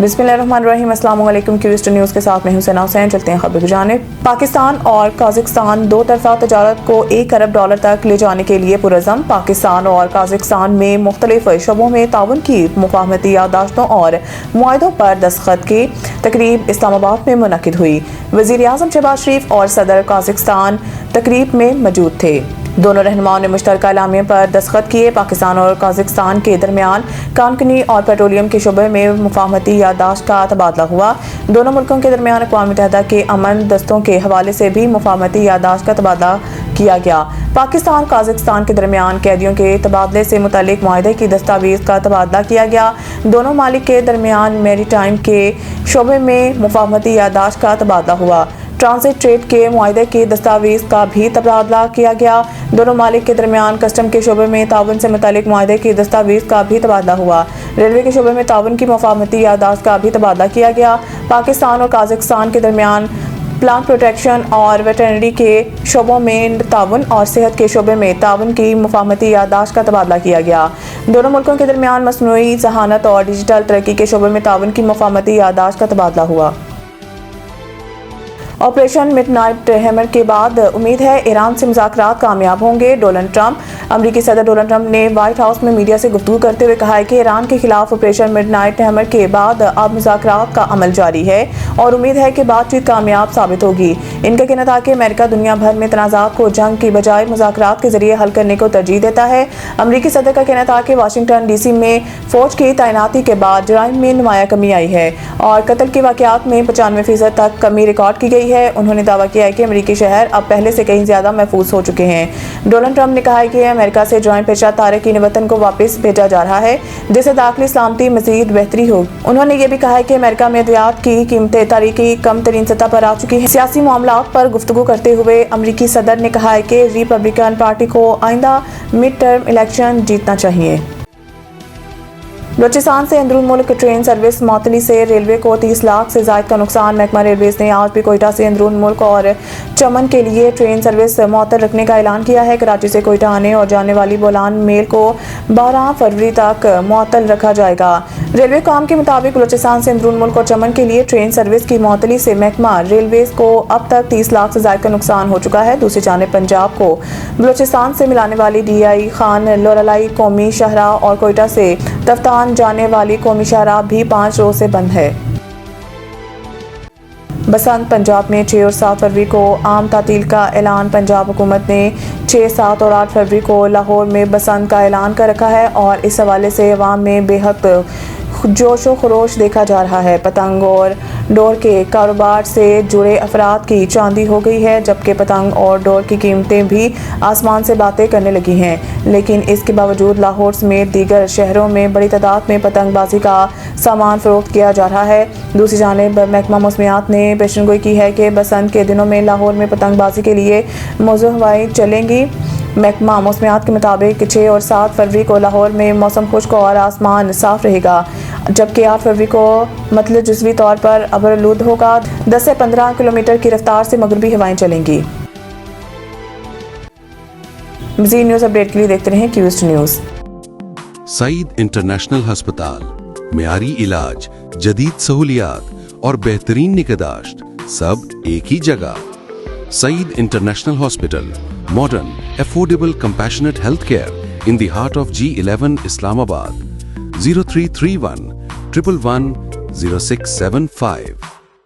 बिस्मिल्लाहिर्रहमानिर्रहीम। अस्सलाम वालेकुम। क्यूस्ट न्यूज़ के साथ मैं हूं सना हुसैन। चलते हैं खबर की जानिब। पाकिस्तान और काज़ाकिस्तान दो तरफ़ा तजारत को $1 अरब तक ले जाने के लिए पुरज़म। पाकिस्तान और काज़ाकिस्तान में मुख्तलिफ शोबों में ताउन की मुफ़ाहमती याददाश्तों और मुआहदों पर दस्तखत की तकरीब इस्लामाबाद में मुनक़िद हुई। वज़ीर आज़म शहबाज शरीफ और सदर काज़ाकिस्तान तकरीब में मौजूद थे। दोनों रहनुमाओं ने मुश्तरका एलामिया पर दस्तखत किए। पाकिस्तान और काज़ाकिस्तान के दरमियान कानकनी और पेट्रोलियम के शोबे में मुफाहमती याददाश्त का तबादला हुआ। दोनों मुल्कों के दरमियान अक़वाम मुत्तहिदा के अमन दस्तों के हवाले से भी मुफाहमती याददाश्त का तबादला किया गया। पाकिस्तान काज़ाकिस्तान के दरमियान कैदियों के तबादले से मुतालिक मुआहदे की दस्तावेज़ का तबादला किया गया। दोनों मालिक के दरमियान मैरीटाइम के शोबे में मुफाहमती याददाश्त का तबादला हुआ। ट्रांजिट ट्रेड के मुआहदे की दस्तावेज़ का भी तबादला किया गया। दोनों मालिक के दरमियान कस्टम के शोबे में ताउन से मुतालिक मुआहदे की दस्तावेज़ का भी तबादला हुआ। रेलवे के शोबे में ताउन की मुफाहमती याददाश्त का भी तबादला किया गया। पाकिस्तान और काज़ाकिस्तान के दरमियान प्लांट प्रोटेक्शन और वेटरनरी के शोबों में ताउन और सेहत के शोबे में ताउन की मुफाहमती याददाश्त का तबादला किया गया। दोनों मुल्कों के दरमियान मसनूई ज़हानत और डिजिटल तरक्की के शोबे में ताउन की मुफाहमती याददाश्त का तबादला हुआ। ऑपरेशन मिडनाइट हैमर के बाद उम्मीद है ईरान से मुज़ाकरात कामयाब होंगे। Donald Trump. अमरीकी सदर डोनाल्ड ट्रंप ने व्हाइट हाउस में मीडिया से गुफ्तगू करते हुए कहा है कि ईरान के खिलाफ ऑपरेशन मिडनाइट हैमर के बाद अब मुज़ाकरात का अमल जारी है और उम्मीद है कि बातचीत कामयाब साबित होगी। इनका कहना था कि अमेरिका दुनिया भर में तनाज़ात को जंग की बजाय मुज़ाकरात के जरिए हल करने को तरजीह देता है। अमरीकी सदर का कहना था कि वाशिंगटन DC में फौज की तैनाती के बाद जराइम में नुमाया कमी आई है और कत्ल के वाक़यात में 95% तक कमी रिकॉर्ड की गई है। उन्होंने दावा किया है कि अमरीकी शहर अब पहले से कहीं ज्यादा महफूज हो चुके हैं। डोनाल्ड ट्रंप ने कहा है कि अमेरिका से जराइम पेशा तारकीन वतन को वापस भेजा जा रहा है जिससे दाखिली सलामती मजीद बेहतरी हो। उन्होंने ये भी कहा है कि अमेरिका में अद्वियात की कीमतें तारीखी कम तरीन सतह पर आ चुकी हैं। सियासी मामलात पर गुफ्तगू करते हुए अमरीकी सदर ने कहा है कि रिपब्लिकन पार्टी को आइंदा मिड टर्म इलेक्शन जीतना चाहिए। बलूचिस्तान से अंदरून मुल्क ट्रेन सर्विस मुअत्तली से रेलवे को 30 लाख से ज़ायद का नुकसान। महकमा रेलवेज ने आज भी कोयटा से अंदरून मुल्क और चमन के लिए ट्रेन सर्विस मुअत्तल रखने का ऐलान किया है। कराची से कोयटा आने और जाने वाली बोलान मेल को 12 फरवरी तक मुअत्तल रखा जाएगा। रेलवे काम के मुताबिक बलूचिस्तान से अंदरून मुल्क और चमन के लिए ट्रेन सर्विस की मुअत्तली से महकमा रेलवेज को अब तक 30 लाख से ज़ायद का नुकसान हो चुका है। दूसरी जानिब पंजाब को बलूचिस्तान से मिलाने वाली DI खान लोरालाई कौमी शाहराह और कोयटा से तफ्तान जाने वाली कौमी शाहराह भी 5 रोज से बंद है। बसंत पंजाब में 6 और 7 फरवरी को आम तातील का ऐलान। पंजाब हुकूमत ने 6, 7 और 8 फरवरी को लाहौर में बसंत का ऐलान कर रखा है और इस हवाले से अवाम में बेहद जोश व खरोश देखा जा रहा है। पतंग और डोर के कारोबार से जुड़े अफराद की चांदी हो गई है जबकि पतंग और डोर की कीमतें भी आसमान से बातें करने लगी हैं। लेकिन इसके बावजूद लाहौर समेत दीगर शहरों में बड़ी तादाद में पतंगबाजी का सामान फरोख्त किया जा रहा है। दूसरी जानिब महकमा मौसमियात ने पेशनगोई की है कि बसंत के दिनों में लाहौर में पतंगबाजी के लिए मौजूद हवाएं चलेंगी। महकमा मौसमियात के मुताबिक 6 और 7 फरवरी को लाहौर में मौसम खुश्क और आसमान साफ रहेगा जबकि 8 फरवरी को मतलब जुज़वी तौर पर अबरलूद होगा। 10 से 15 किलोमीटर की रफ्तार से मगरबी हवाएं चलेंगी। मज़ीद न्यूज़ अपडेट के लिए देखते रहें क्यूस्ट न्यूज़। सईद इंटरनेशनल हस्पताल, मियारी इलाज, जदीद सहूलियात और बेहतरीन निगहदाश्त सब एक ही जगह। Saeed international hospital, modern, affordable, compassionate healthcare in the heart of G11 Islamabad. 0331 111 0675